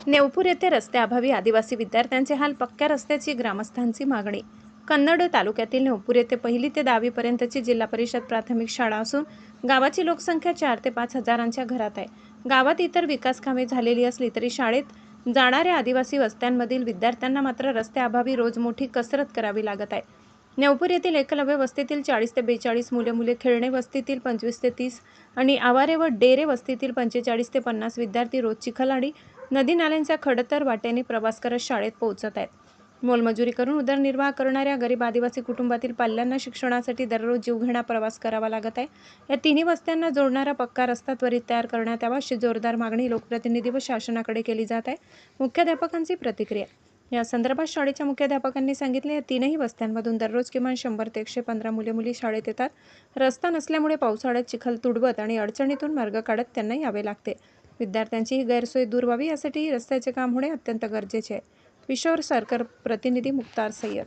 नेवपूर येथे रस्त्याअभावी आदिवासी विद्यार्थ्यांचे हाल, पक्क्या रस्त्याची ग्रामस्थांची मागणी। कन्नड तालुक्यातील नेवपूर येथे 1ली ते 10वी पर्यंतची जिल्हा परिषद प्राथमिक शाळा असून गावाची लोकसंख्या 4 ते 5 हजारांच्या घरात आहे। गावात इतर विकास कामे झालेली असली तरी शाळेत जाणाऱ्या आदिवासी वस्त्यांमधील विद्यार्थ्यांना मात्र रस्त्याअभावी रोज मोठी कसरत करावी लागत आहे। नेवपूर येथील एकलव्य वस्तीतील 40 ते 42 मुले खेळणे वस्तीतील 25 ते 30 आणि आवारे व डेरे वस्तीतील 45 ते 50 विद्यार्थी रोज चिखल आणि नदी नाल्यांच्या खडतर वाटेने प्रवास करत शाळेत पोहोचत आहेत। मोलमजुरी करून उदरनिर्वाह करणाऱ्या गरीब आदिवासी कुटुंबातील पाल्यांना शिक्षणासाठी दररोज जीवघेणा प्रवास करावा लागत आहे। या तिन्ही वस्त्यांना जोडणारा पक्का रस्ता त्वरित तयार करण्यात यावा अशी जोरदार मागणी लोकप्रतिनिधी व शासनाकडे केली जात आहे। मुख्याध्यापकांची प्रतिक्रिया। या संदर्भात शाळेच्या मुख्याध्यापकांनी सांगितले, या तीनही वस्त्यांमधून दररोज किमान 100 ते 115 मुले शाळेत येतात। रस्ता नसल्यामुळे पावसाळ्यात चिखल तुडवत आणि अडचणीतून मार्ग काढत त्यांना यावे लागते। विद्यार्थ्यांची ही गैरसोय दूर व्हावी यासाठी रस्त्याचे काम होणे अत्यंत गरजेचे आहे। विश्वर सरकार प्रतिनिधी मुख्तार सय्यद।